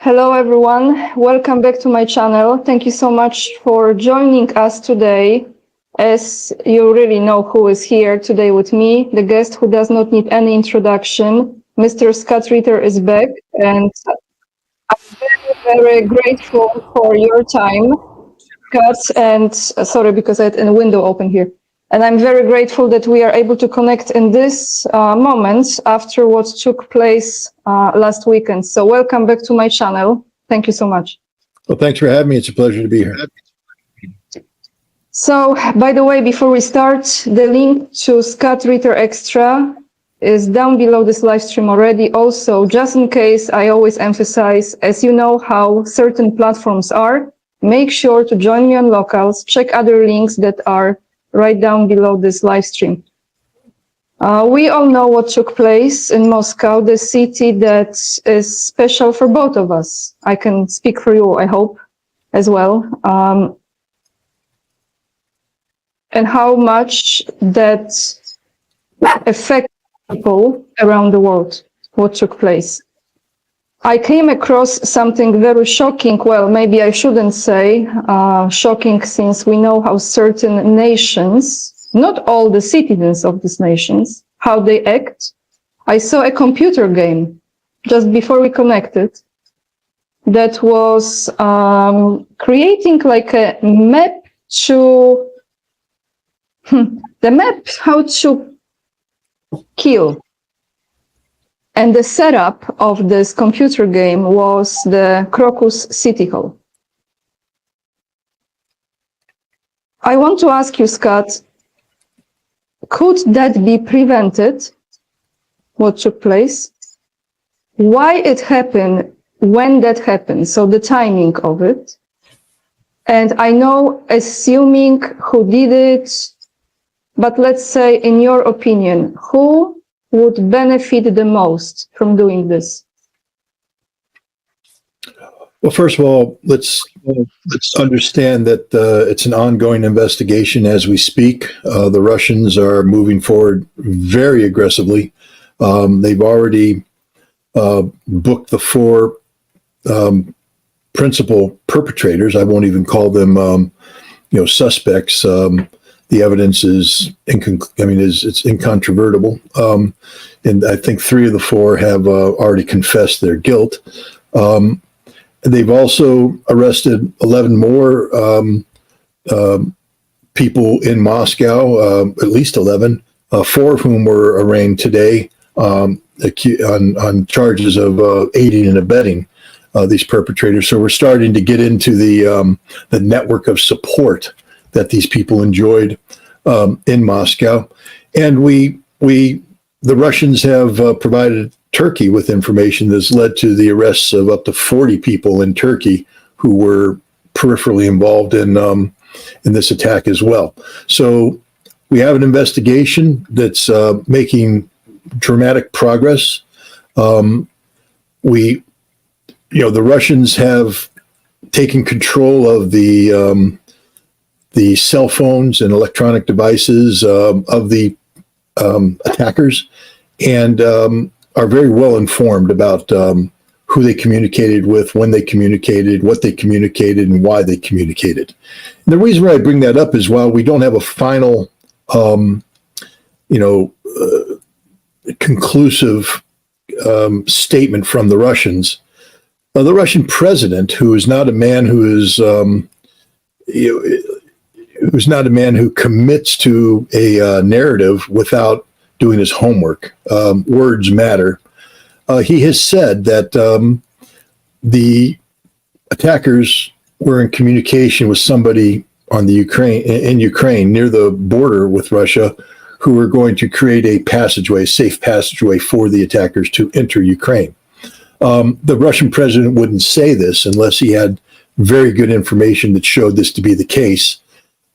Hello everyone, welcome back to my channel. Thank you so much for joining us today. As you really know who is here today with me, the guest who does not need any introduction, Mr. Scott Ritter is back, and I'm very grateful for your time, Scott, and sorry because I had a window open here. And I'm very grateful that we are able to connect in this moment after what took place last weekend. So welcome back to my channel. Thank you so much. Well, thanks for having me. It's a pleasure to be here. So, by the way, before we start, the link to Scott Ritter Extra is down below this live stream already. Also, just in case, I always emphasize, as you know how certain platforms are, make sure to join me on locals, check other links that are right down below this live stream. We all know what took place in Moscow, the city that is special for both of us. I can speak for you, I hope, as well. And how much that affects people around the world, what took place. I came across something very shocking. Well, maybe I shouldn't say shocking, since we know how certain nations, not all the citizens of these nations, how they act. I saw a computer game just before we connected that was creating like a map to the map how to kill. And the setup of this computer game was the Crocus City Hall. I want to ask you, Scott, could that be prevented, what took place? Why it happened, when that happened, so the timing of it. And I know, assuming who did it, but let's say, in your opinion, who would benefit the most from doing this? Well, first of all, let's understand that it's an ongoing investigation as we speak. The Russians are moving forward very aggressively. They've already booked the four principal perpetrators. I won't even call them, suspects. The evidence is it's incontrovertible, and I think three of the four have already confessed their guilt. They've also arrested 11 more people in Moscow, at least 11, four of whom were arraigned today on charges of aiding and abetting these perpetrators. So we're starting to get into the network of support that these people enjoyed in Moscow. And the Russians have provided Turkey with information that's led to the arrests of up to 40 people in Turkey who were peripherally involved in this attack as well. So we have an investigation that's making dramatic progress. The Russians have taken control of the cell phones and electronic devices of the attackers, and are very well informed about who they communicated with, when they communicated, what they communicated, and why they communicated. And the reason why I bring that up is, while we don't have a final, conclusive statement from the Russians, the Russian president, who is not a man who is who's not a man who commits to a narrative without doing his homework. Words matter. He has said that the attackers were in communication with somebody in Ukraine, near the border with Russia, who were going to create a safe passageway for the attackers to enter Ukraine. The Russian president wouldn't say this unless he had very good information that showed this to be the case.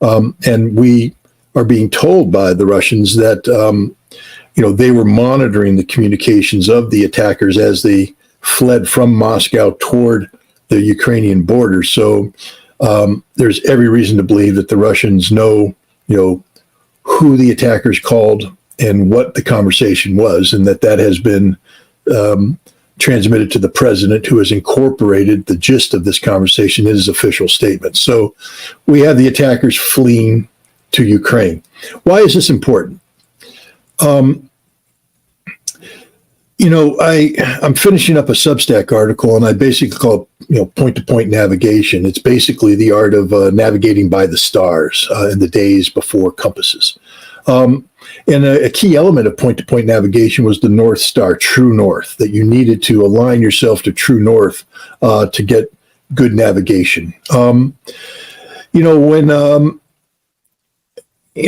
And we are being told by the Russians that they were monitoring the communications of the attackers as they fled from Moscow toward the Ukrainian border. So there's every reason to believe that the Russians know, who the attackers called and what the conversation was, and that has been transmitted to the president, who has incorporated the gist of this conversation in his official statement. So we have the attackers fleeing to Ukraine. Why is this important? I'm finishing up a Substack article, and I basically call it, point-to-point navigation. It's basically the art of navigating by the stars in the days before compasses. And a key element of point-to-point navigation was the North Star, true north, that you needed to align yourself to true north to get good navigation.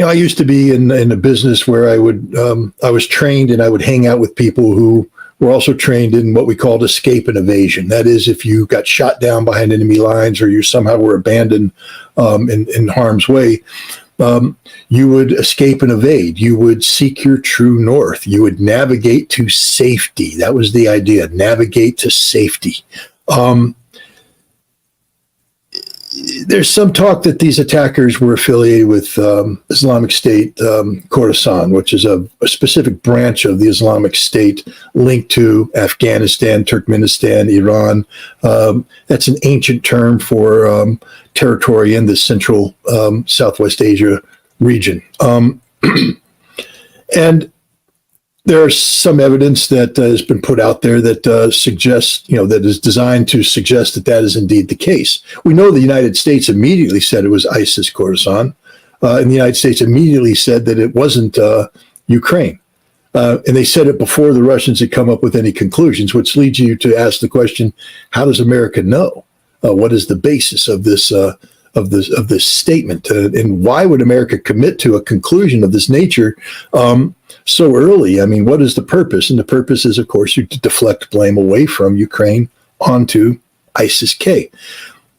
I used to be in a business where I was trained, and I would hang out with people who were also trained in what we called escape and evasion. That is, if you got shot down behind enemy lines or you somehow were abandoned in harm's way, you would escape and evade. You would seek your true north. You would navigate to safety. That was the idea, navigate to safety. There's some talk that these attackers were affiliated with Islamic State Khorasan, which is a specific branch of the Islamic State linked to Afghanistan, Turkmenistan, Iran. That's an ancient term for territory in the central Southwest Asia region. And there's some evidence that has been put out there that suggests, that is designed to suggest that that is indeed the case. We know the United States immediately said it was ISIS Khorasan, and the United States immediately said that it wasn't Ukraine. And they said it before the Russians had come up with any conclusions, which leads you to ask the question: how does America know? What is the basis of this statement, and why would America commit to a conclusion of this nature so early? I mean, what is the purpose? And the purpose is, of course, to deflect blame away from Ukraine onto ISIS-K.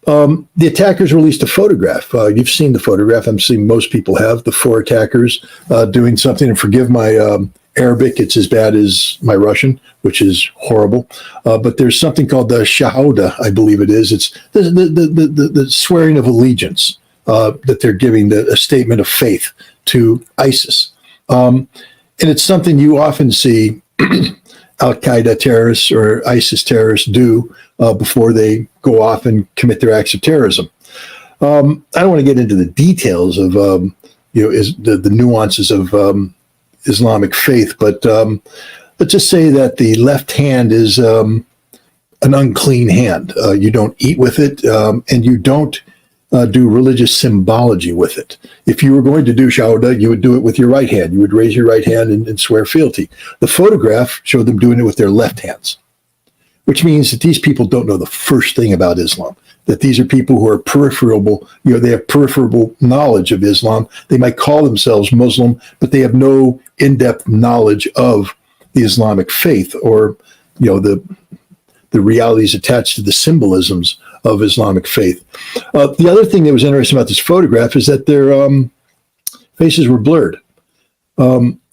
The attackers released a photograph. You've seen the photograph. I'm assuming most people have. The four attackers doing something. And forgive my Arabic; it's as bad as my Russian, which is horrible. But there's something called the Shahada, I believe it is. It's the swearing of allegiance that they're giving, a statement of faith to ISIS. And it's something you often see Al-Qaeda terrorists or ISIS terrorists do before they go off and commit their acts of terrorism. I don't want to get into the details of the nuances of Islamic faith, but let's just say that the left hand is an unclean hand. You don't eat with it, and you don't do religious symbology with it. If you were going to do shahada, you would do it with your right hand. You would raise your right hand and swear fealty. The photograph showed them doing it with their left hands, which means that these people don't know the first thing about Islam, that these are people who are peripheral, they have peripheral knowledge of Islam. They might call themselves Muslim, but they have no in-depth knowledge of the Islamic faith or, the realities attached to the symbolisms of Islamic faith. The other thing that was interesting about this photograph is that their faces were blurred.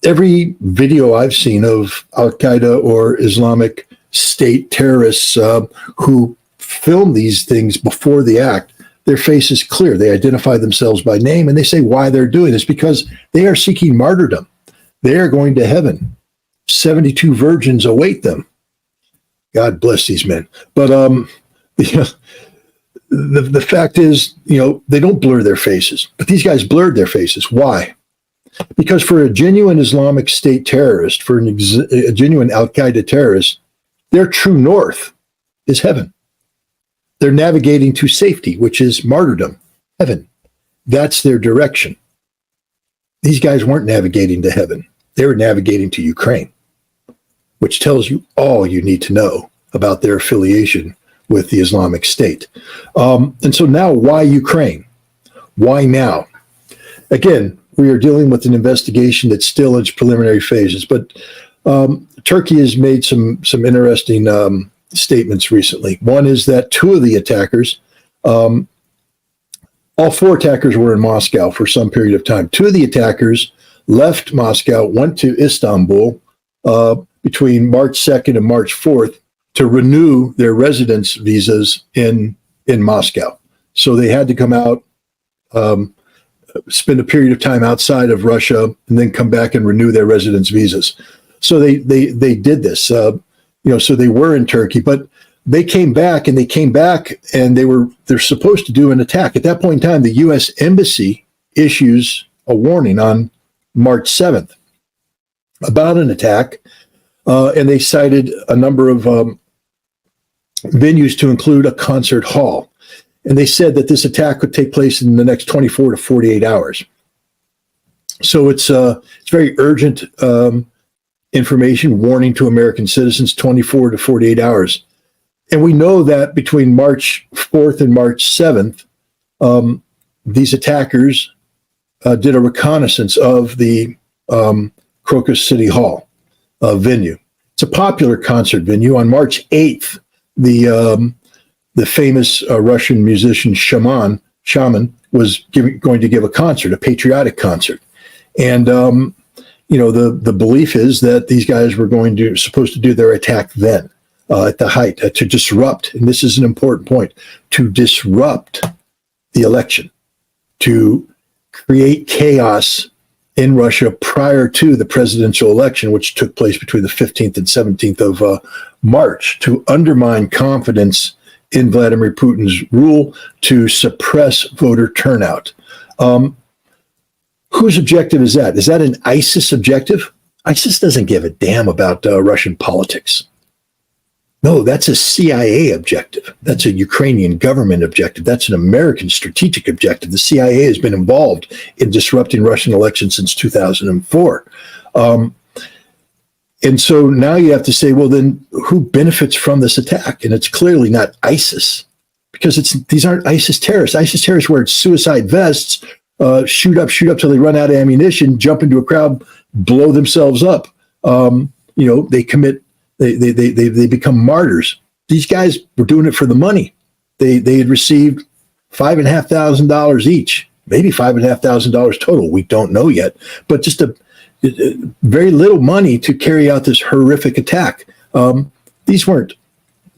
Every video I've seen of Al-Qaeda or Islamic State terrorists who film these things before the act, their face is clear. They identify themselves by name, and they say why they're doing this, because they are seeking martyrdom. They are going to heaven. 72 virgins await them. God bless these men. But the fact is, they don't blur their faces. But these guys blurred their faces. Why? Because for a genuine Islamic State terrorist, for a genuine Al-Qaeda terrorist, their true north is heaven. They're navigating to safety, which is martyrdom, heaven. That's their direction. These guys weren't navigating to heaven. They were navigating to Ukraine, which tells you all you need to know about their affiliation with the Islamic State. And so now, why Ukraine? Why now? Again, we are dealing with an investigation that's still in its preliminary phases, but Turkey has made some interesting statements recently. One is that two of the attackers, all four attackers were in Moscow for some period of time. Two of the attackers left Moscow, went to Istanbul between March 2nd and March 4th to renew their residence visas in Moscow. So they had to come out, spend a period of time outside of Russia, and then come back and renew their residence visas. So they did this. So they were in Turkey, but they came back and they're supposed to do an attack. At that point in time, the U.S. Embassy issues a warning on March 7th about an attack, and they cited a number of venues to include a concert hall. And they said that this attack could take place in the next 24 to 48 hours. So it's very urgent information, warning to American citizens, 24 to 48 hours. And we know that between March 4th and March 7th, these attackers did a reconnaissance of the Crocus City Hall venue. It's a popular concert venue. On March 8th, the famous Russian musician Shaman was going to give a concert, a patriotic concert. And, the belief is that these guys were supposed to do their attack then, at the height, to disrupt, and this is an important point, to disrupt the election, to create chaos in Russia prior to the presidential election, which took place between the 15th and 17th of March, to undermine confidence in Vladimir Putin's rule, to suppress voter turnout. Whose objective is that? Is that an ISIS objective? ISIS doesn't give a damn about Russian politics. No, that's a CIA objective. That's a Ukrainian government objective. That's an American strategic objective. The CIA has been involved in disrupting Russian elections since 2004. And so now you have to say, well, then who benefits from this attack? And it's clearly not ISIS, because these aren't ISIS terrorists. ISIS terrorists wear suicide vests, shoot up till they run out of ammunition, jump into a crowd, blow themselves up. They commit. They become martyrs. These guys were doing it for the money. They had received $5,500 each, maybe $5,500 total. We don't know yet, but just a very little money to carry out this horrific attack. These weren't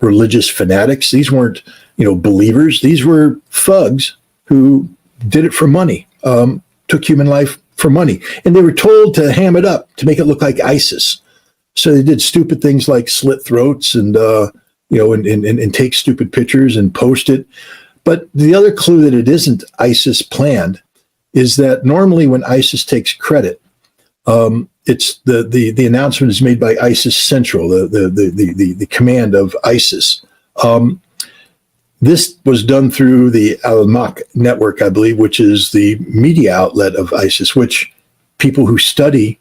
religious fanatics. These weren't, believers. These were thugs who did it for money, took human life for money. And they were told to ham it up, to make it look like ISIS. So they did stupid things like slit throats and take stupid pictures and post it. But the other clue that it isn't ISIS planned is that normally when ISIS takes credit, it's the announcement is made by ISIS Central, the command of ISIS. This was done through the Al-Maq network, I believe, which is the media outlet of ISIS, which people who study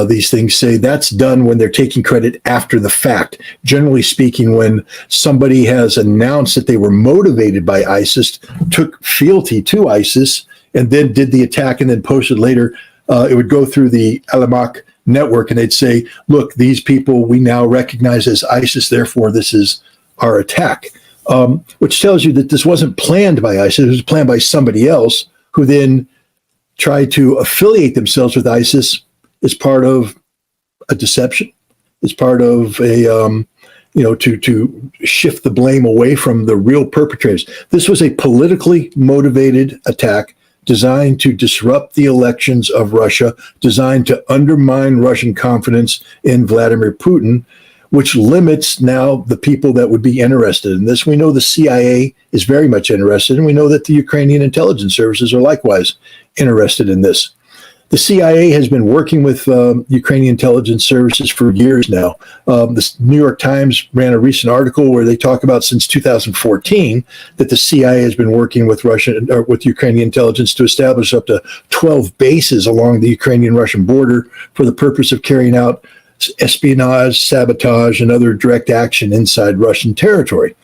these things say that's done when they're taking credit after the fact. Generally speaking, when somebody has announced that they were motivated by ISIS, took fealty to ISIS, and then did the attack and then posted later, it would go through the Al-Maq network and they'd say, look, these people we now recognize as ISIS, therefore this is our attack. Which tells you that this wasn't planned by ISIS, it was planned by somebody else who then tried to affiliate themselves with ISIS as part of a deception, as part of a, to shift the blame away from the real perpetrators. This was a politically motivated attack designed to disrupt the elections of Russia, designed to undermine Russian confidence in Vladimir Putin, which limits now the people that would be interested in this. We know the CIA is very much interested, and we know that the Ukrainian intelligence services are likewise interested in this. The CIA has been working with Ukrainian intelligence services for years now. The New York Times ran a recent article where they talk about since 2014 that the CIA has been working with Ukrainian intelligence to establish up to 12 bases along the Ukrainian-Russian border for the purpose of carrying out espionage, sabotage, and other direct action inside Russian territory.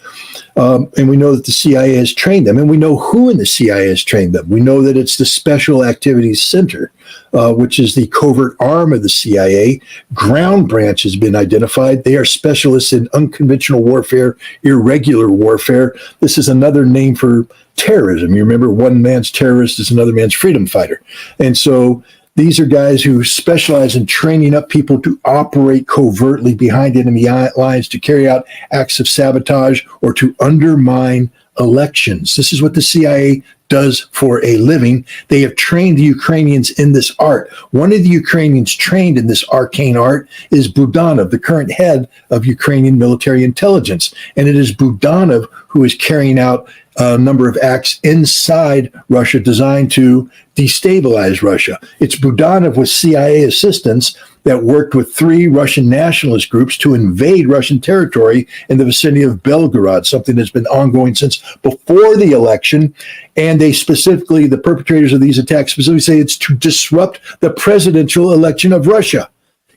And we know that the CIA has trained them, and we know who in the CIA has trained them. We know that it's the Special Activities Center, which is the covert arm of the CIA. Ground branch has been identified. They are specialists in unconventional warfare, irregular warfare. This is another name for terrorism. You remember, one man's terrorist is another man's freedom fighter. And so these are guys who specialize in training up people to operate covertly behind enemy lines, to carry out acts of sabotage, or to undermine elections. This is what the CIA does for a living. They have trained the Ukrainians in this art. One of the Ukrainians trained in this arcane art is Budanov, the current head of Ukrainian military intelligence. And it is Budanov who is carrying out a number of acts inside Russia designed to destabilize Russia. It's Budanov with CIA assistance that worked with 3 Russian nationalist groups to invade Russian territory in the vicinity of Belgorod, something that's been ongoing since before the election. And they specifically, the perpetrators of these attacks specifically say it's to disrupt the presidential election of Russia.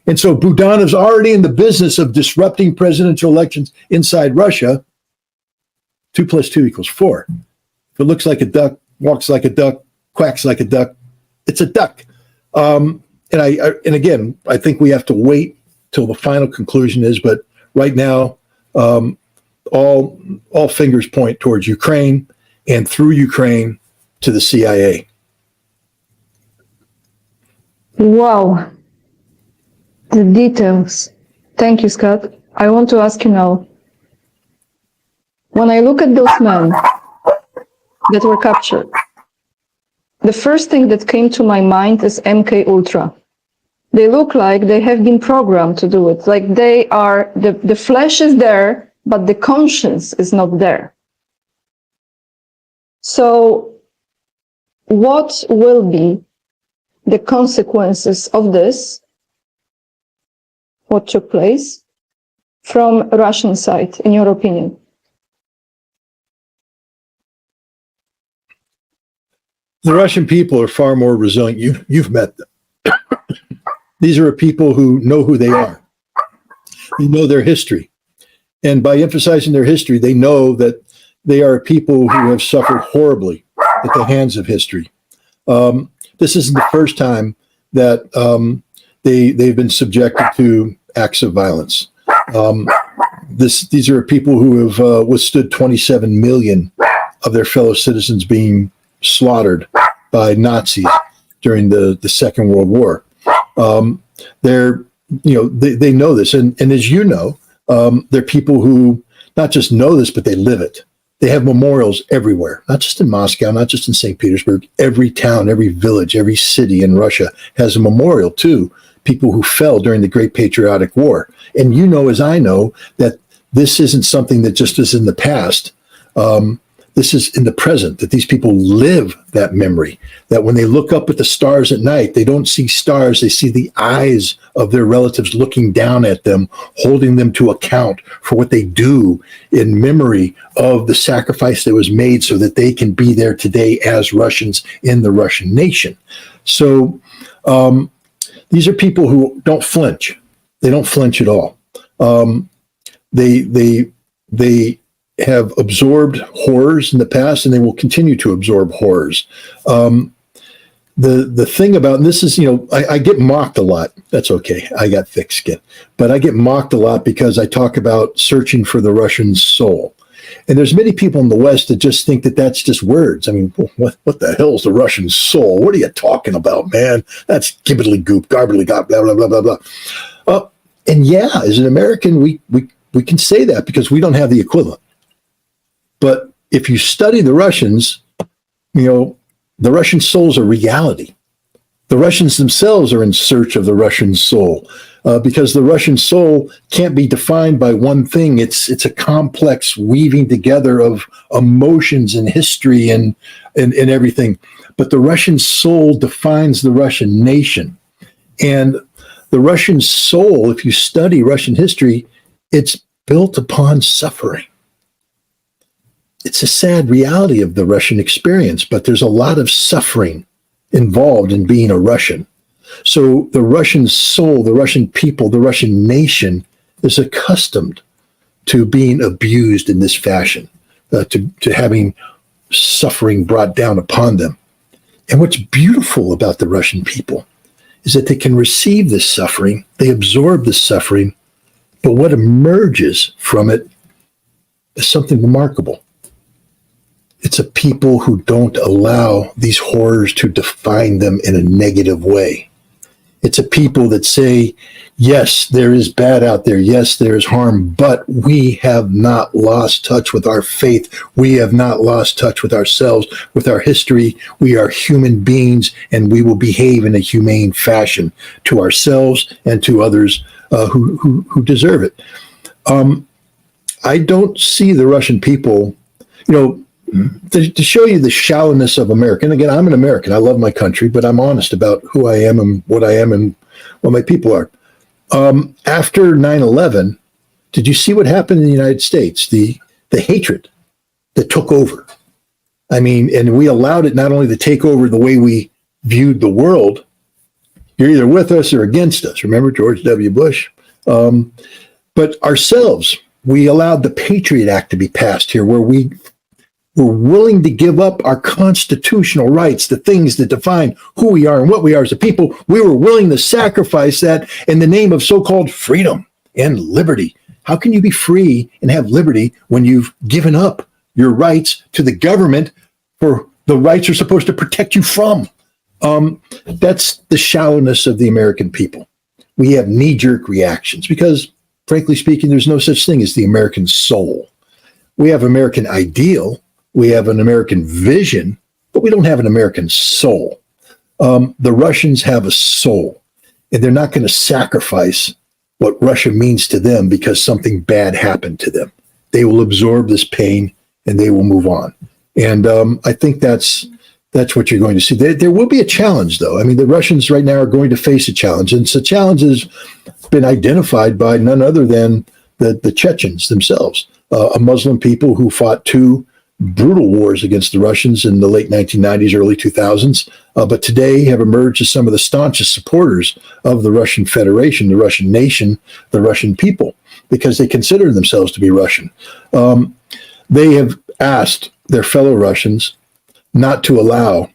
And so Budanov's already in the business of disrupting presidential elections inside Russia. 2 + 2 = 4. If it looks like a duck, walks like a duck, quacks like a duck, it's a duck. And again, I think we have to wait till the final conclusion is. But right now, all fingers point towards Ukraine, and through Ukraine to the CIA. Wow. The details. Thank you, Scott. I want to ask you now. When I look at those men that were captured, the first thing that came to my mind is MK Ultra. They look like they have been programmed to do it. Like they are, the flesh is there, but the conscience is not there. So what will be the consequences of this, what took place, from Russian side, in your opinion? The Russian people are far more resilient. You've met them. These are people who know who they are. They know their history. And by emphasizing their history, they know that they are people who have suffered horribly at the hands of history. This isn't the first time that they've been subjected to acts of violence. These are people who have withstood 27 million of their fellow citizens being slaughtered by Nazis during the Second World War. They know this, and as you know, they're people who not just know this, but they live it. They have memorials everywhere, not just in Moscow, not just in St. Petersburg. Every town, every village, every city in Russia has a memorial to people who fell during the Great Patriotic War. And you know, as I know, that this isn't something that just is in the past. This is in the present, that these people live that memory, that when they look up at the stars at night, they don't see stars, they see the eyes of their relatives looking down at them, holding them to account for what they do in memory of the sacrifice that was made so that they can be there today as Russians in the Russian nation. So these are people who don't flinch. They don't flinch at all. They have absorbed horrors in the past, and they will continue to absorb horrors. The thing about, and this is, I get mocked a lot. That's okay. I got thick skin, but I get mocked a lot because I talk about searching for the Russian soul. And there's many people in the West that just think that that's just words. I mean, what the hell is the Russian soul? What are you talking about, man? That's gibbidly goop, garbly gop, blah, blah, blah, blah, blah. And yeah, as an American, we can say that because we don't have the equivalent. But if you study the Russians, the Russian soul's a reality. The Russians themselves are in search of the Russian soul because the Russian soul can't be defined by one thing. It's a complex weaving together of emotions and history and everything. But the Russian soul defines the Russian nation. And the Russian soul, if you study Russian history, it's built upon suffering. It's a sad reality of the Russian experience, but there's a lot of suffering involved in being a Russian. So the Russian soul, the Russian people, the Russian nation is accustomed to being abused in this fashion, to having suffering brought down upon them. And what's beautiful about the Russian people is that they can receive this suffering, they absorb this suffering, but what emerges from it is something remarkable. It's a people who don't allow these horrors to define them in a negative way. It's a people that say, yes, there is bad out there. Yes, there is harm, but we have not lost touch with our faith. We have not lost touch with ourselves, with our history. We are human beings, and we will behave in a humane fashion to ourselves and to others who deserve it. I don't see the Russian people, to show you the shallowness of America. And again, I'm an American. I love my country, but I'm honest about who I am and what my people are. After 9/11, did you see what happened in the United States? The hatred that took over. I mean, and we allowed it not only to take over the way we viewed the world. You're either with us or against us. Remember George W. Bush? But ourselves, we allowed the Patriot Act to be passed here, where we were willing to give up our constitutional rights, the things that define who we are and what we are as a people. We were willing to sacrifice that in the name of so-called freedom and liberty. How can you be free and have liberty when you've given up your rights to the government for the rights are supposed to protect you from? That's the shallowness of the American people. We have knee-jerk reactions because, frankly speaking, there's no such thing as the American soul. We have American ideal. We have an American vision, but we don't have an American soul. The Russians have a soul, and they're not going to sacrifice what Russia means to them because something bad happened to them. They will absorb this pain, and they will move on. And I think that's what you're going to see. There will be a challenge, though. I mean, the Russians right now are going to face a challenge, and the challenge has been identified by none other than the Chechens themselves, a Muslim people who fought two brutal wars against the Russians in the late 1990s, early 2000s, but today have emerged as some of the staunchest supporters of the Russian Federation, the Russian nation, the Russian people, because they consider themselves to be Russian. They have asked their fellow Russians not to allow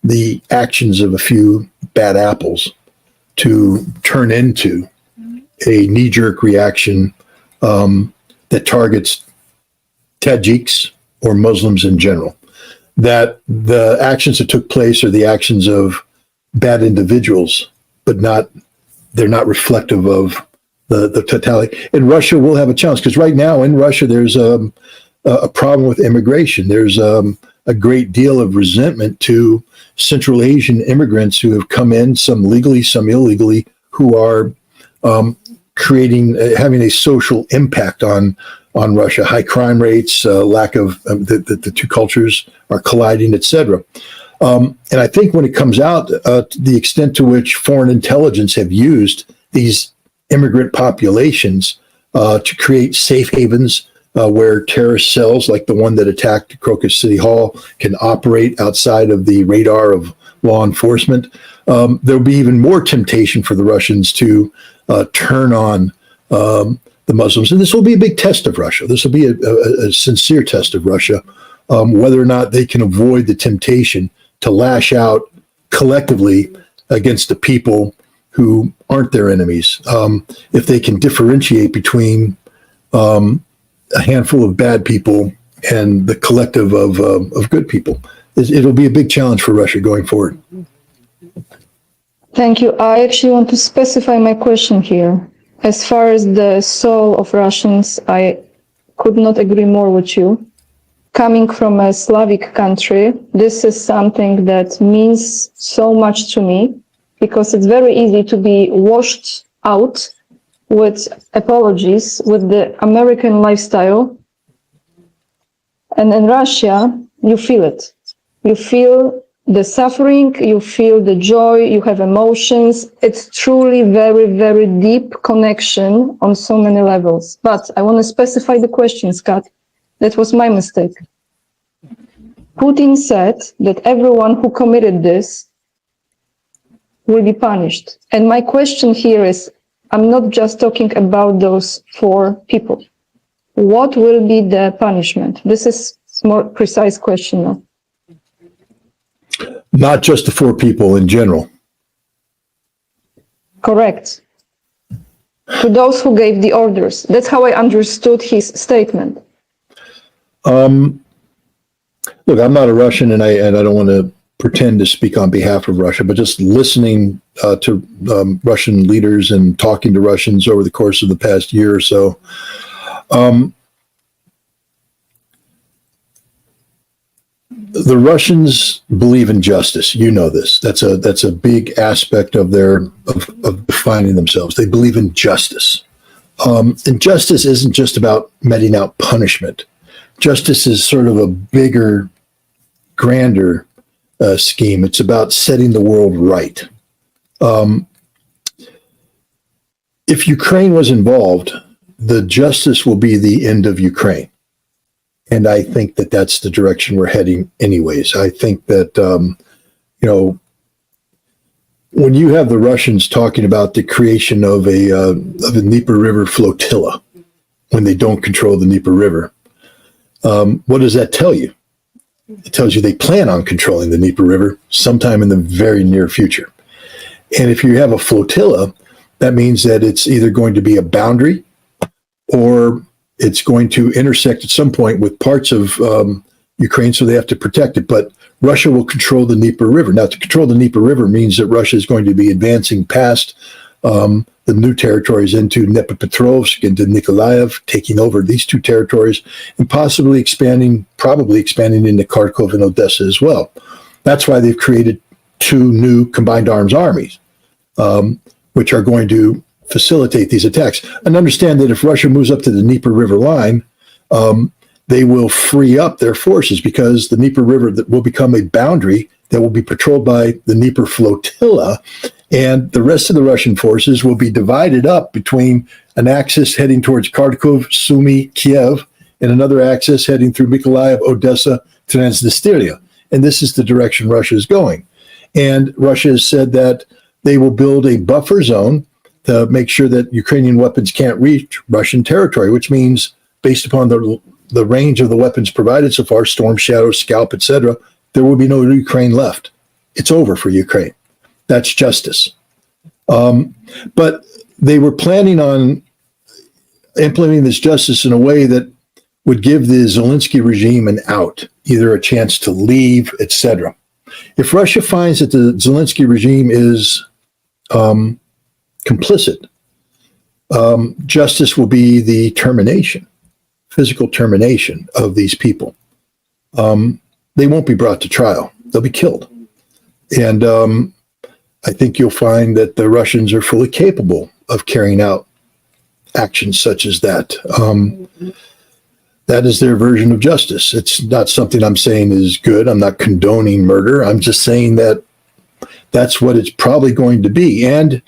the actions of a few bad apples to turn into a knee-jerk reaction that targets Tajiks or Muslims in general. That the actions that took place are the actions of bad individuals, but they're not reflective of the totality. And Russia will have a challenge because right now in Russia there's a problem with immigration. There's a great deal of resentment to Central Asian immigrants who have come in, some legally, some illegally, who are having a social impact on Russia. High crime rates, lack of the two cultures are colliding, etc. And I think when it comes out, the extent to which foreign intelligence have used these immigrant populations to create safe havens where terrorist cells like the one that attacked Crocus City Hall can operate outside of the radar of law enforcement, there'll be even more temptation for the Russians to turn on the Muslims. And this will be a big test of Russia. This will be a sincere test of Russia, whether or not they can avoid the temptation to lash out collectively against the people who aren't their enemies. If they can differentiate between a handful of bad people and the collective of good people, it'll be a big challenge for Russia going forward. Thank you. I actually want to specify my question here. As far as the soul of Russians, I could not agree more with you. Coming from a Slavic country, this is something that means so much to me because it's very easy to be washed out with apologies with the American lifestyle. And in Russia, you feel it. You feel the suffering, you feel the joy, you have emotions. It's truly very, very deep connection on so many levels. But I want to specify the question, Scott. That was my mistake. Putin said that everyone who committed this will be punished. And my question here is, I'm not just talking about those 4 people. What will be the punishment? This is a more precise question now. Not just the 4 people in general. Correct. To those who gave the orders. That's how I understood his statement. Look, I'm not a Russian, and I don't want to pretend to speak on behalf of Russia, but just listening to Russian leaders and talking to Russians over the course of the past year or so, the Russians believe in justice. You know this. That's a big aspect of of defining themselves. They believe in justice. And justice isn't just about meting out punishment. Justice is sort of a bigger, grander scheme. It's about setting the world right. If Ukraine was involved, the justice will be the end of Ukraine. And I think that that's the direction we're heading anyways. I think that, when you have the Russians talking about the creation of a Dnieper River flotilla, when they don't control the Dnieper River, what does that tell you? It tells you they plan on controlling the Dnieper River sometime in the very near future. And if you have a flotilla, that means that it's either going to be a boundary or it's going to intersect at some point with parts of Ukraine, so they have to protect it. But Russia will control the Dnieper River. Now, to control the Dnieper River means that Russia is going to be advancing past the new territories into Dnipropetrovsk, into Nikolaev, taking over these two territories, and probably expanding into Kharkov and Odessa as well. That's why they've created two new combined arms armies, which are going to facilitate these attacks. And understand that if Russia moves up to the Dnieper River line, they will free up their forces, because the Dnieper River will become a boundary that will be patrolled by the Dnieper flotilla, and the rest of the Russian forces will be divided up between an axis heading towards Kharkov, Sumy, Kiev, and another axis heading through Mykolaiv, Odessa, Transnistria. And this is the direction Russia is going. And Russia has said that they will build a buffer zone to make sure that Ukrainian weapons can't reach Russian territory, which means, based upon the range of the weapons provided so far, Storm Shadow, Scalp, etc., there will be no Ukraine left. It's over for Ukraine. That's justice. But they were planning on implementing this justice in a way that would give the Zelensky regime an out, either a chance to leave, etc. If Russia finds that the Zelensky regime is complicit, justice will be the termination, physical termination of these people. They won't be brought to trial. They'll be killed. And I think you'll find that the Russians are fully capable of carrying out actions such as that. That is their version of justice. It's not something I'm saying is good. I'm not condoning murder. I'm just saying that that's what it's probably going to be. And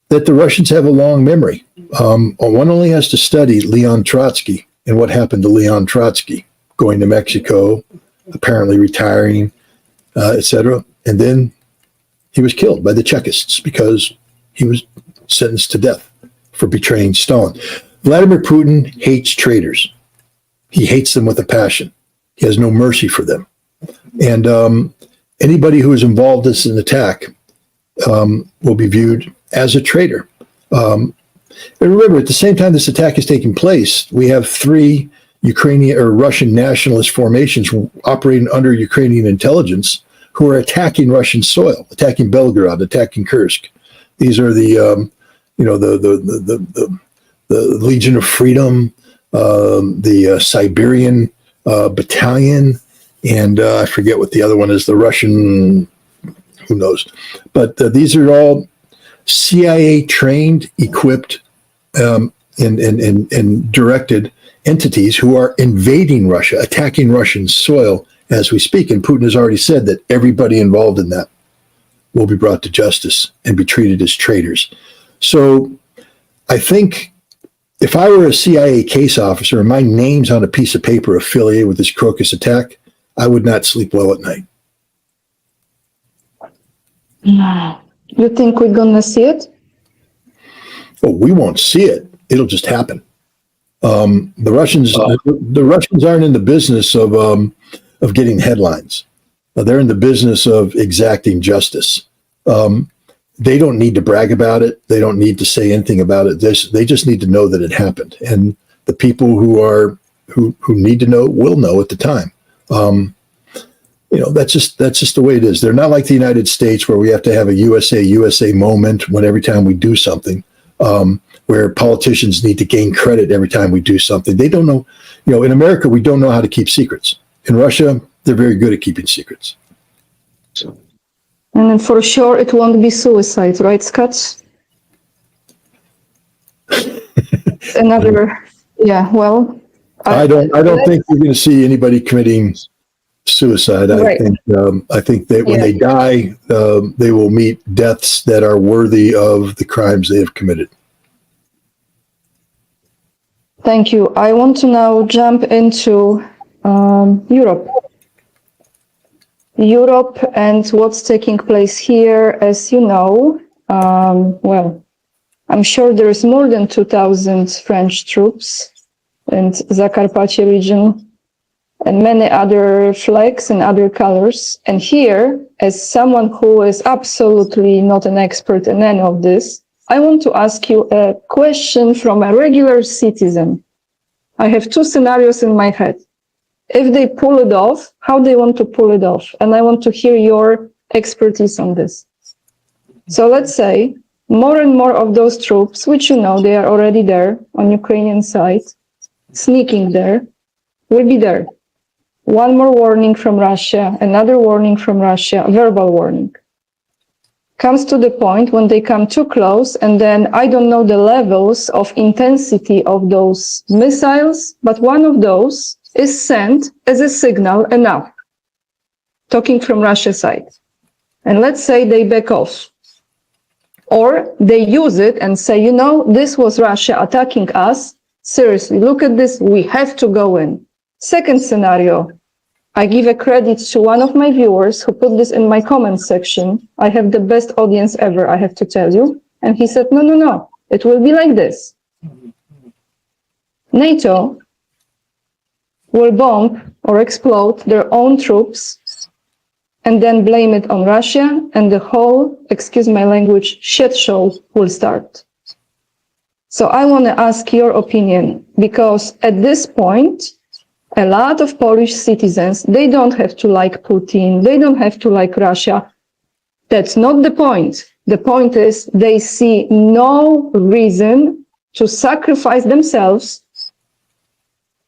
that the Russians have a long memory. One only has to study Leon Trotsky and what happened to Leon Trotsky, going to Mexico, apparently retiring, etc. And then he was killed by the Chekists because he was sentenced to death for betraying Stalin. Vladimir Putin hates traitors. He hates them with a passion. He has no mercy for them. And anybody who is involved in an attack will be viewed as a traitor. And remember, at the same time this attack is taking place, we have three Ukrainian or Russian nationalist formations operating under Ukrainian intelligence who are attacking Russian soil, attacking Belgorod, attacking Kursk. These are the Legion of Freedom, the Siberian Battalion, and I forget what the other one is, the Russian, who knows. But these are all CIA trained, equipped, and directed entities who are invading Russia, attacking Russian soil as we speak. And Putin has already said that everybody involved in that will be brought to justice and be treated as traitors. So I think if I were a CIA case officer and my name's on a piece of paper affiliated with this Crocus attack, I would not sleep well at night. You think we're going to see it? Well, we won't see it. It'll just happen. The Russians aren't in the business of getting headlines. They're in the business of exacting justice. They don't need to brag about it. They don't need to say anything about it. They just need to know that it happened. And the people who need to know will know at the time. that's just the way it is. They're not like the United States where we have to have a USA moment when every time we do something, where politicians need to gain credit every time we do something. They don't know, in America, we don't know how to keep secrets. In Russia, they're very good at keeping secrets. And then for sure, it won't be suicide, right, Scott? Another, yeah, well. I don't think you're going to see anybody committing suicide. Right. I think that when they die, they will meet deaths that are worthy of the crimes they have committed. Thank you. I want to now jump into Europe. Europe and what's taking place here, as you know, well, I'm sure there is more than 2,000 French troops in Zakarpattia region and many other flags and other colors. And here, as someone who is absolutely not an expert in any of this, I want to ask you a question from a regular citizen. I have two scenarios in my head. If they pull it off, how they want to pull it off. And I want to hear your expertise on this. So let's say more and more of those troops, which they are already there on Ukrainian side, sneaking there, will be there. One more warning from Russia, another warning from Russia, verbal warning. Comes to the point when they come too close, and then I don't know the levels of intensity of those missiles, but one of those is sent as a signal enough, talking from Russia's side. And let's say they back off. Or they use it and say, this was Russia attacking us. Seriously, look at this. We have to go in. Second scenario, I give a credit to one of my viewers who put this in my comment section. I have the best audience ever, I have to tell you. And he said, no, it will be like this. NATO will bomb or explode their own troops and then blame it on Russia, and the whole, excuse my language, shit show will start. So I want to ask your opinion, because at this point, a lot of Polish citizens, they don't have to like Putin, they don't have to like Russia. That's not the point. The point is they see no reason to sacrifice themselves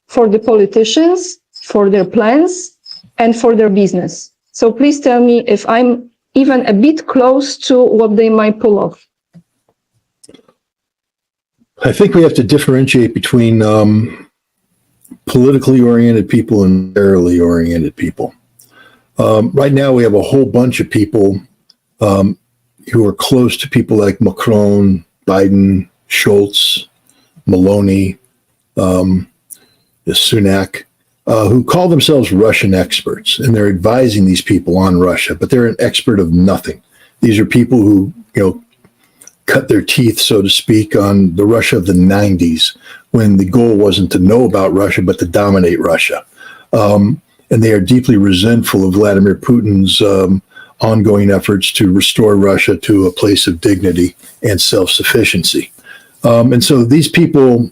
for the politicians, for their plans, and for their business. So please tell me if I'm even a bit close to what they might pull off. I think we have to differentiate between politically oriented people and militarily oriented people. Right now, we have a whole bunch of people who are close to people like Macron, Biden, Schultz, Maloney, Sunak, who call themselves Russian experts, and they're advising these people on Russia, but they're an expert of nothing. These are people who, cut their teeth, so to speak, on the Russia of the 90s, when the goal wasn't to know about Russia, but to dominate Russia. And they are deeply resentful of Vladimir Putin's ongoing efforts to restore Russia to a place of dignity and self-sufficiency. And so these people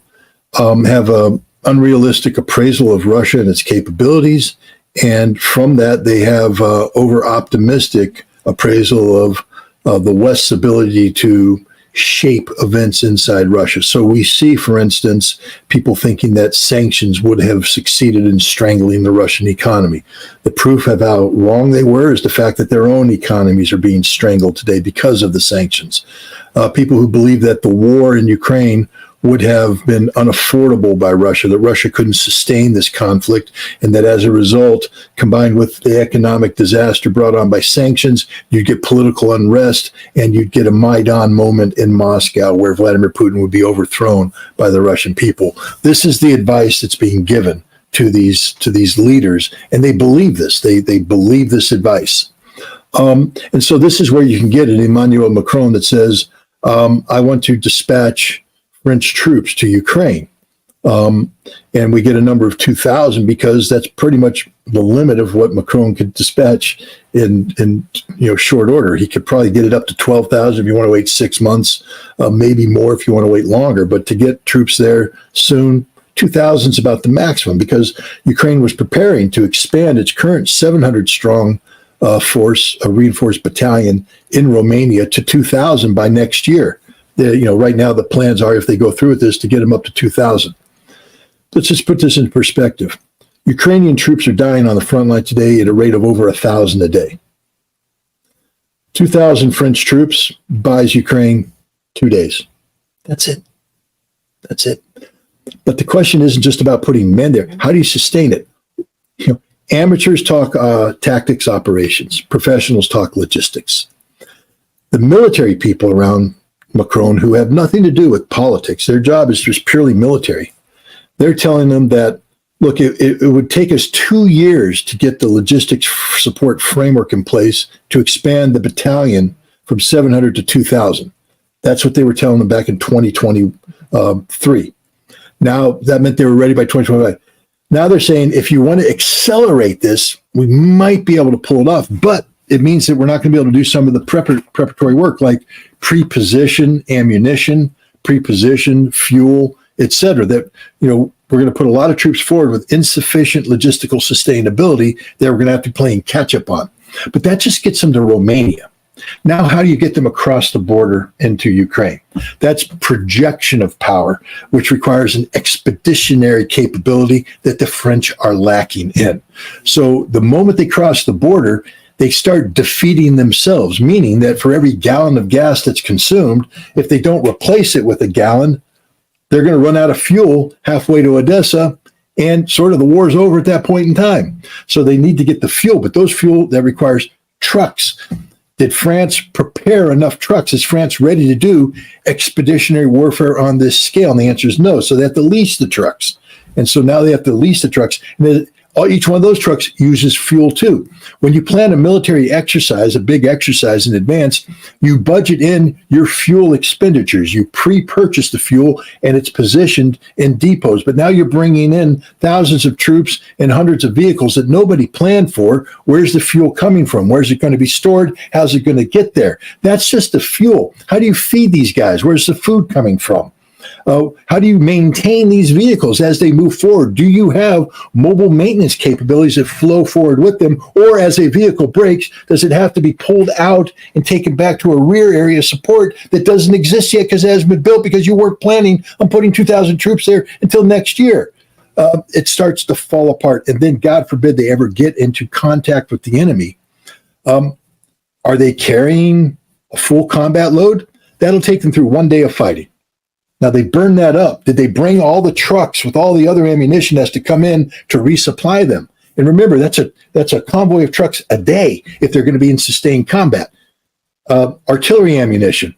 have a unrealistic appraisal of Russia and its capabilities, and from that they have over-optimistic appraisal of the West's ability to shape events inside Russia. So we see, for instance, people thinking that sanctions would have succeeded in strangling the Russian economy. The proof of how wrong they were is the fact that their own economies are being strangled today because of the sanctions. People who believe that the war in Ukraine would have been unaffordable by Russia, that Russia couldn't sustain this conflict, and that as a result, combined with the economic disaster brought on by sanctions, you'd get political unrest, and you'd get a Maidan moment in Moscow where Vladimir Putin would be overthrown by the Russian people. This is the advice that's being given to these leaders, and they believe this. They believe this advice. And so this is where you can get an Emmanuel Macron that says, I want to dispatch French troops to Ukraine. And we get a number of 2,000 because that's pretty much the limit of what Macron could dispatch in short order. He could probably get it up to 12,000 if you want to wait 6 months, maybe more if you want to wait longer. But to get troops there soon, 2,000 is about the maximum because Ukraine was preparing to expand its current 700 strong force, a reinforced battalion in Romania to 2,000 by next year. Right now the plans are, if they go through with this, to get them up to 2,000. Let's just put this in perspective. Ukrainian troops are dying on the front line today at a rate of over 1,000 a day. 2,000 French troops buys Ukraine 2 days. That's it. That's it. But the question isn't just about putting men there. How do you sustain it? Amateurs talk tactics, operations. Professionals talk logistics. The military people around Macron, who have nothing to do with politics, their job is just purely military. They're telling them that, look, it would take us 2 years to get the logistics support framework in place to expand the battalion from 700 to 2,000. That's what they were telling them back in 2023. Now, that meant they were ready by 2025. Now they're saying, if you want to accelerate this, we might be able to pull it off, but it means that we're not going to be able to do some of the preparatory work, like pre-position ammunition, pre-position fuel, etc. That, we're going to put a lot of troops forward with insufficient logistical sustainability that we're going to have to be playing catch up on. But that just gets them to Romania. Now, how do you get them across the border into Ukraine? That's projection of power, which requires an expeditionary capability that the French are lacking in. So the moment they cross the border, they start defeating themselves, meaning that for every gallon of gas that's consumed, if they don't replace it with a gallon, they're going to run out of fuel halfway to Odessa, and sort of the war's over at that point in time. So they need to get the fuel, but those fuel, that requires trucks. Did France prepare enough trucks? Is France ready to do expeditionary warfare on this scale? And the answer is no. So they have to lease the trucks. And so now they have to lease the trucks. And each one of those trucks uses fuel too. When you plan a military exercise, a big exercise in advance, you budget in your fuel expenditures. You pre-purchase the fuel and it's positioned in depots. But now you're bringing in thousands of troops and hundreds of vehicles that nobody planned for. Where's the fuel coming from? Where's it going to be stored? How's it going to get there? That's just the fuel. How do you feed these guys? Where's the food coming from? How do you maintain these vehicles as they move forward? Do you have mobile maintenance capabilities that flow forward with them? Or as a vehicle breaks, does it have to be pulled out and taken back to a rear area of support that doesn't exist yet because it hasn't been built because you weren't planning on putting 2,000 troops there until next year? It starts to fall apart. And then, God forbid, they ever get into contact with the enemy. Are they carrying a full combat load? That'll take them through 1 day of fighting. Now, they burn that up. Did they bring all the trucks with all the other ammunition that has to come in to resupply them? And remember, that's a convoy of trucks a day if they're going to be in sustained combat. Artillery ammunition.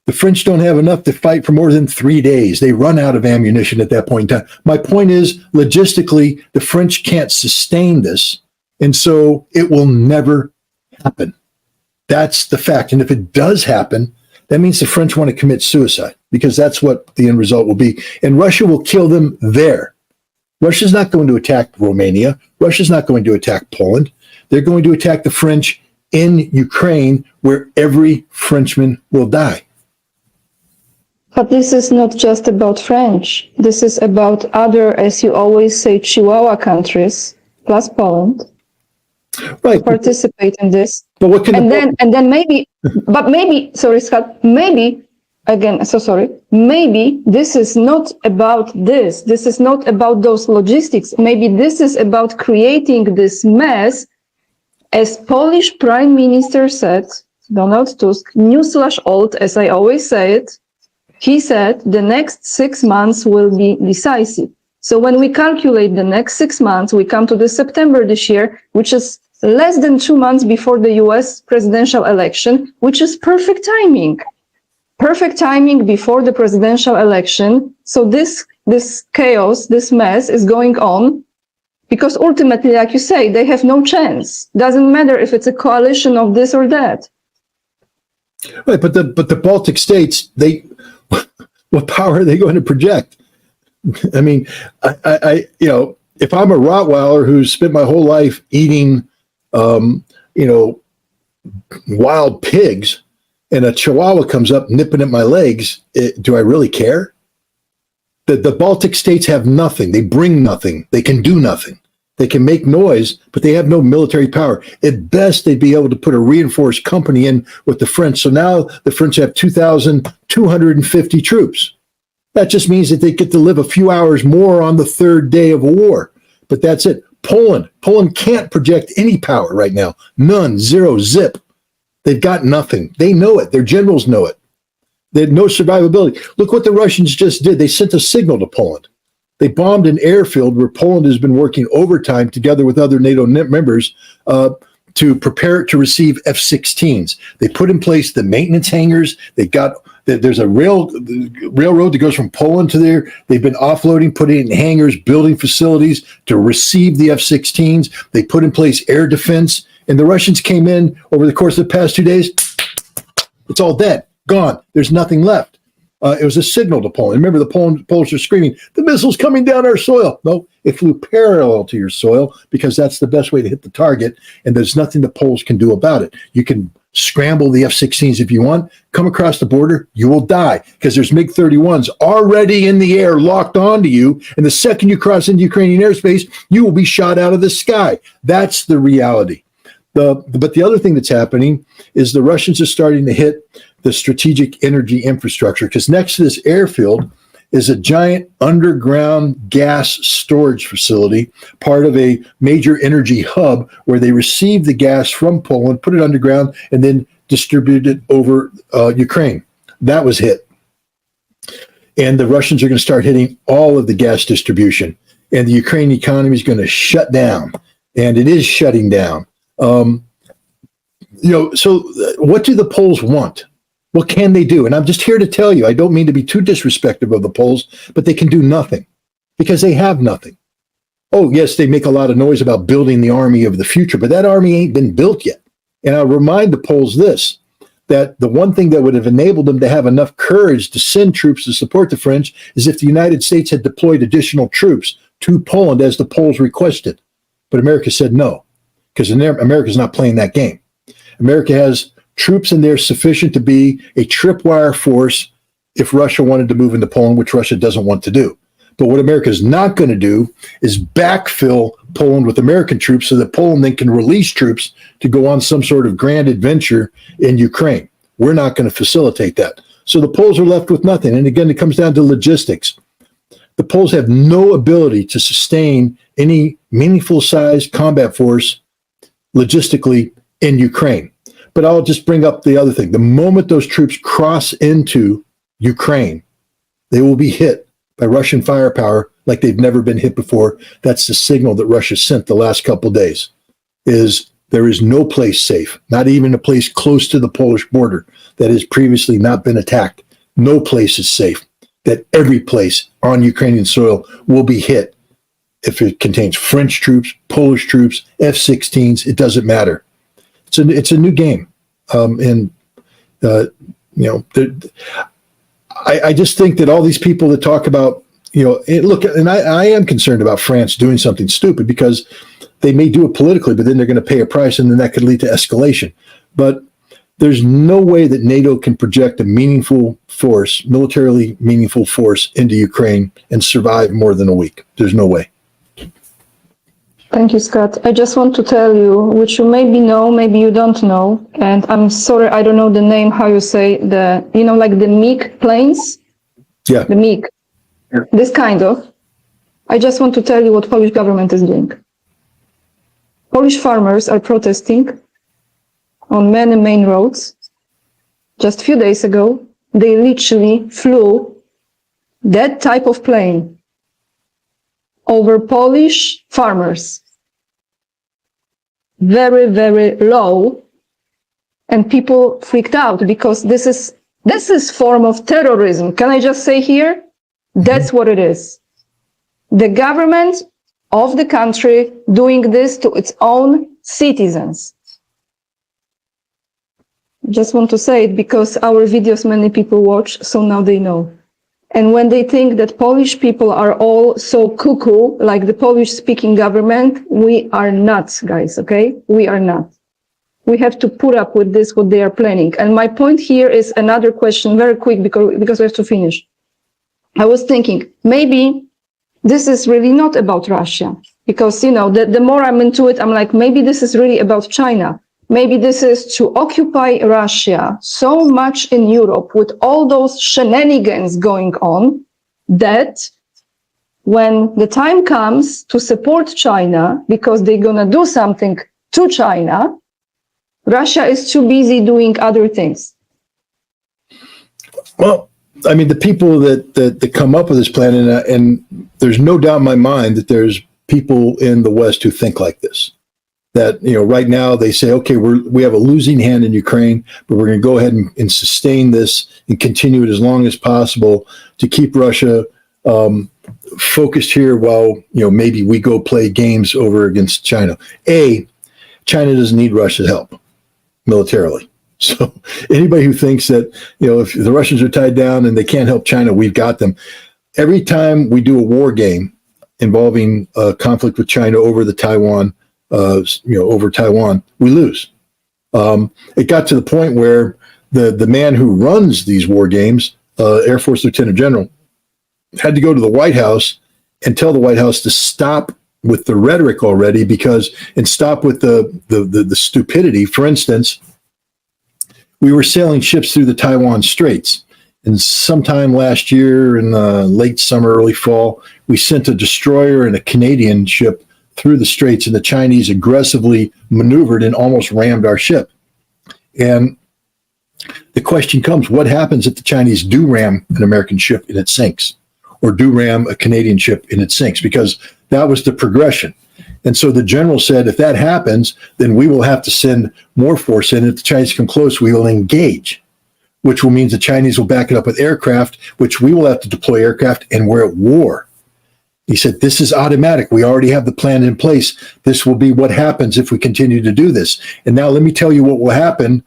The French don't have enough to fight for more than 3 days. They run out of ammunition at that point in time. My point is, logistically, the French can't sustain this, and so it will never happen. That's the fact. And if it does happen, that means the French want to commit suicide, because that's what the end result will be. And Russia will kill them there. Russia's not going to attack Romania. Russia's not going to attack Poland. They're going to attack the French in Ukraine, where every Frenchman will die. But this is not just about French. This is about other, as you always say, Chihuahua countries, plus Poland. Right. Participate in this. But what can sorry, Scott, maybe this is not about this. This is not about those logistics. Maybe this is about creating this mess. As Polish Prime Minister said, Donald Tusk, /old, as I always say it, he said the next 6 months will be decisive. So when we calculate the next 6 months, we come to the September this year, which is less than 2 months before the US presidential election, which is perfect timing. Perfect timing before the presidential election. So this chaos, this mess is going on because ultimately, like you say, they have no chance. Doesn't matter if it's a coalition of this or that. Right, but the Baltic states, what power are they going to project? I mean, I if I'm a Rottweiler who's spent my whole life eating, wild pigs, and a Chihuahua comes up nipping at my legs, do I really care? The Baltic states have nothing. They bring nothing. They can do nothing. They can make noise, but they have no military power. At best, they'd be able to put a reinforced company in with the French. So now the French have 2,250 troops. That just means that they get to live a few hours more on the third day of a war. But that's it. Poland can't project any power right now. None, zero, zip. They've got nothing. They know it. Their generals know it. They had no survivability. Look what the Russians just did. They sent a signal to Poland. They bombed an airfield where Poland has been working overtime together with other NATO members to prepare it to receive F-16s. They put in place the maintenance hangars. There's a railroad that goes from Poland to there. They've been offloading, putting it in hangars, building facilities to receive the F-16s. They put in place air defense. And the Russians came in over the course of the past 2 days. It's all dead, gone. There's nothing left. It was a signal to Poland. Remember, the Polish are screaming, the missile's coming down our soil. No, it flew parallel to your soil because that's the best way to hit the target, and there's nothing the Poles can do about it. You can scramble the F-16s if you want, come across the border, you will die because there's MiG-31s already in the air locked onto you, and the second you cross into Ukrainian airspace, you will be shot out of the sky. That's the reality. But the other thing that's happening is the Russians are starting to hit the strategic energy infrastructure, because next to this airfield is a giant underground gas storage facility, part of a major energy hub where they receive the gas from Poland, put it underground, and then distribute it over Ukraine. That was hit. And the Russians are going to start hitting all of the gas distribution. And the Ukrainian economy is going to shut down. And it is shutting down. So what do the Poles want? What can they do? And I'm just here to tell you, I don't mean to be too disrespectful of the Poles, but they can do nothing because they have nothing. Oh, yes, they make a lot of noise about building the army of the future, but that army ain't been built yet. And I'll remind the Poles this, that the one thing that would have enabled them to have enough courage to send troops to support the French is if the United States had deployed additional troops to Poland as the Poles requested. But America said no, because America's not playing that game. America has troops in there sufficient to be a tripwire force if Russia wanted to move into Poland, which Russia doesn't want to do. But what America is not going to do is backfill Poland with American troops so that Poland then can release troops to go on some sort of grand adventure in Ukraine. We're not going to facilitate that. So the Poles are left with nothing. And again, it comes down to logistics. The Poles have no ability to sustain any meaningful sized combat force logistically in Ukraine. But I'll just bring up the other thing. The moment those troops cross into Ukraine, they will be hit by Russian firepower like they've never been hit before. That's the signal that Russia sent the last couple of days, is there is no place safe, not even a place close to the Polish border that has previously not been attacked. No place is safe. That every place on Ukrainian soil will be hit if it contains French troops, Polish troops, F-16s, it doesn't matter. It's a new game, I just think that all these people that talk about, I am concerned about France doing something stupid because they may do it politically, but then they're going to pay a price, and then that could lead to escalation. But there's no way that NATO can project a meaningful force, militarily meaningful force, into Ukraine and survive more than a week. There's no way. Thank you, Scott. I just want to tell you, which you maybe know, maybe you don't know, and I'm sorry, I don't know the name, how you say, like the MiG planes? Yeah. The MiG. Yeah. This kind of. I just want to tell you what Polish government is doing. Polish farmers are protesting on many main roads. Just a few days ago, they literally flew that type of plane over Polish farmers. Very, very low. And people freaked out because this is form of terrorism. Can I just say here? That's what it is. The government of the country doing this to its own citizens. Just want to say it because our videos many people watch, so now they know. And when they think that Polish people are all so cuckoo, like the Polish-speaking government, we are not, guys, okay? We are not. We have to put up with this, what they are planning. And my point here is another question, very quick, because we have to finish. I was thinking, maybe this is really not about Russia. Because, the more I'm into it, I'm like, maybe this is really about China. Maybe this is to occupy Russia so much in Europe with all those shenanigans going on that when the time comes to support China, because they're going to do something to China, Russia is too busy doing other things. Well, I mean, the people that come up with this plan, and there's no doubt in my mind that there's people in the West who think like this. That, right now they say, okay, we have a losing hand in Ukraine, but we're going to go ahead and sustain this and continue it as long as possible to keep Russia focused here while, maybe we go play games over against China. China doesn't need Russia's help militarily. So anybody who thinks that, if the Russians are tied down and they can't help China, we've got them. Every time we do a war game involving a conflict with China over the Taiwan, over Taiwan, we lose. It got to the point where the man who runs these war games, Air Force Lieutenant General, had to go to the White House and tell the White House to stop with the rhetoric already, and stop with the stupidity. For instance, we were sailing ships through the Taiwan Straits, and sometime last year in the late summer, early fall, we sent a destroyer and a Canadian ship through the Straits, and the Chinese aggressively maneuvered and almost rammed our ship. And the question comes, what happens if the Chinese do ram an American ship and it sinks, or do ram a Canadian ship and it sinks? Because that was the progression. And so the general said, if that happens, then we will have to send more force in. If the Chinese come close, we will engage, which will mean the Chinese will back it up with aircraft, which we will have to deploy aircraft, and we're at war. He said, this is automatic. We already have the plan in place. This will be what happens if we continue to do this. And now let me tell you what will happen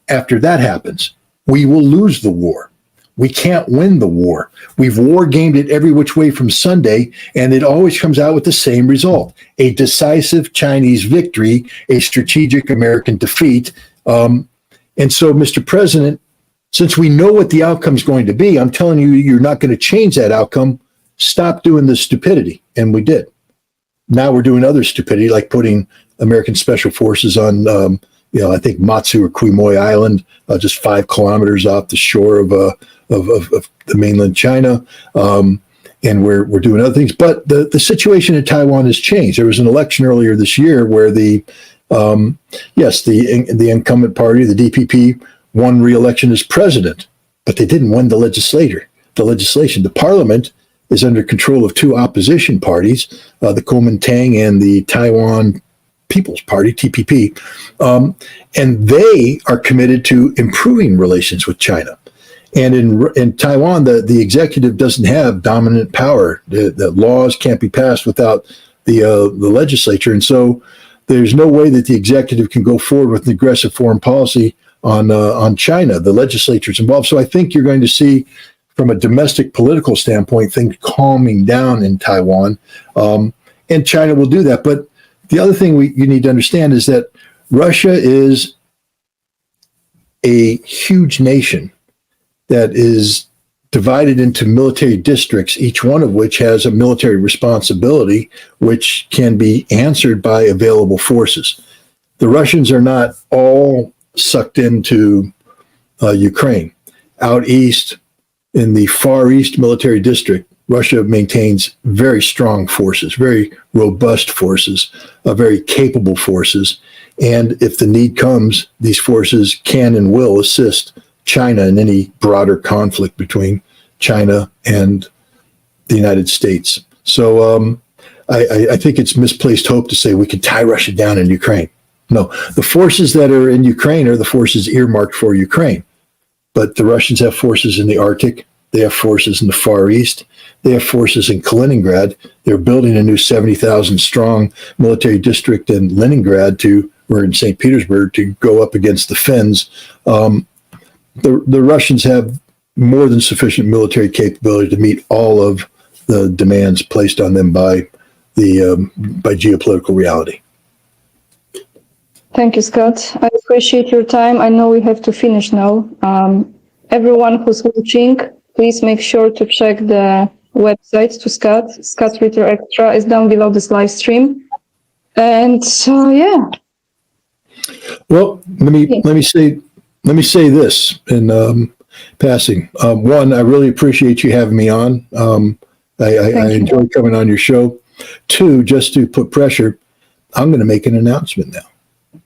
after that happens. We will lose the war. We can't win the war. We've war gamed it every which way from Sunday, and it always comes out with the same result: a decisive Chinese victory, a strategic American defeat. And so, Mr. President, since we know what the outcome is going to be, I'm telling you, you're not going to change that outcome. Stop doing this stupidity. And we did. Now we're doing other stupidity, like putting American Special Forces on, I think Matsu or Quemoy Island, just 5 kilometers off the shore of the mainland China. And we're doing other things. But the situation in Taiwan has changed. There was an election earlier this year where the incumbent party, the DPP, won re-election as president, but they didn't win the legislation. The parliament is under control of 2 opposition parties, the Kuomintang and the Taiwan People's Party, TPP, and they are committed to improving relations with China. And in Taiwan, the executive doesn't have dominant power. The laws can't be passed without the legislature, and so there's no way that the executive can go forward with an aggressive foreign policy on China. The legislature's involved. So I think you're going to see, from a domestic political standpoint, things calming down in Taiwan, and China will do that. But the other thing you need to understand is that Russia is a huge nation that is divided into military districts, each one of which has a military responsibility, which can be answered by available forces. The Russians are not all sucked into Ukraine. Out east, in the Far East military district, Russia maintains very strong forces, very robust forces, very capable forces. And if the need comes, these forces can and will assist China in any broader conflict between China and the United States. So I think it's misplaced hope to say we can tie Russia down in Ukraine. No, the forces that are in Ukraine are the forces earmarked for Ukraine. But the Russians have forces in the Arctic. They have forces in the Far East. They have forces in Kaliningrad. They're building a new 70,000 strong military district in Leningrad or in St. Petersburg to go up against the Finns. The Russians have more than sufficient military capability to meet all of the demands placed on them by geopolitical reality. Thank you, Scott. I appreciate your time. I know we have to finish now. Everyone who's watching, please make sure to check the website to Scott Ritter Extra is down below this live stream. And so, yeah. Well, let me say this in passing. One, I really appreciate you having me on. I enjoy coming on your show. Two, just to put pressure, I'm going to make an announcement now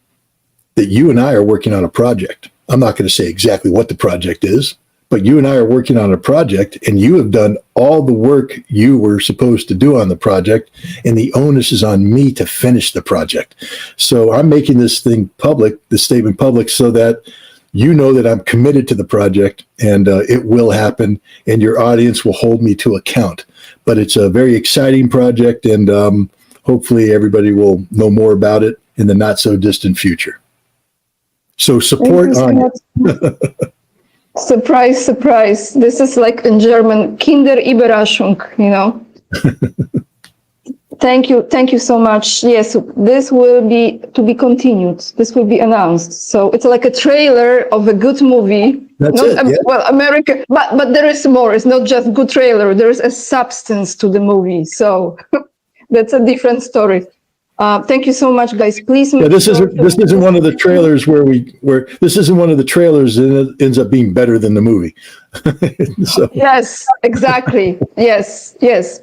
that you and I are working on a project. I'm not going to say exactly what the project is, but you and I are working on a project, and you have done all the work you were supposed to do on the project, and the onus is on me to finish the project. So I'm making this thing public, this statement public, so that you know that I'm committed to the project, and it will happen, and your audience will hold me to account. But it's a very exciting project, and hopefully everybody will know more about it in the not so distant future. So support on it. Surprise, surprise. This is like in German, Kinderüberraschung, you know. Thank you so much. Yes, this will be to be continued. This will be announced. So it's like a trailer of a good movie. That's it. Yeah. Well, America, but there is more. It's not just good trailer. There is a substance to the movie. So that's a different story. Thank you so much, guys. Please. Yeah, this isn't one of the trailers where this isn't one of the trailers and it ends up being better than the movie. So. Yes, exactly. Yes.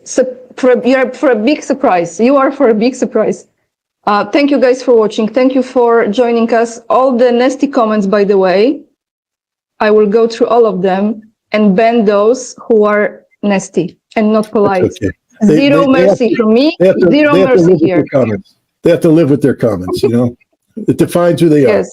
So you're for a big surprise. You are for a big surprise. Thank you guys for watching. Thank you for joining us. All the nasty comments, by the way, I will go through all of them and ban those who are nasty and not polite. Okay. Zero mercy from me. Zero mercy here. They have to live with their comments, you know. It defines who they are. Yes.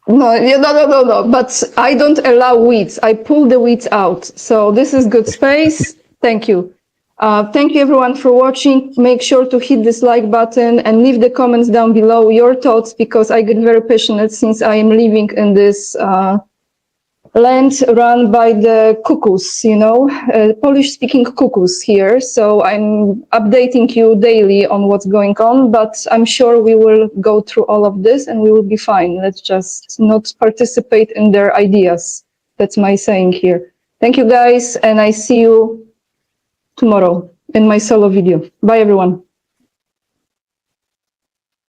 No. But I don't allow weeds. I pull the weeds out. So this is good space. Thank you. Thank you everyone for watching. Make sure to hit this like button and leave the comments down below your thoughts, because I get very passionate since I am living in this land run by the cuckoos, you know, Polish-speaking cuckoos here. So I'm updating you daily on what's going on, but I'm sure we will go through all of this and we will be fine. Let's just not participate in their ideas. That's my saying here. Thank you guys, and I see you tomorrow in my solo video. Bye everyone.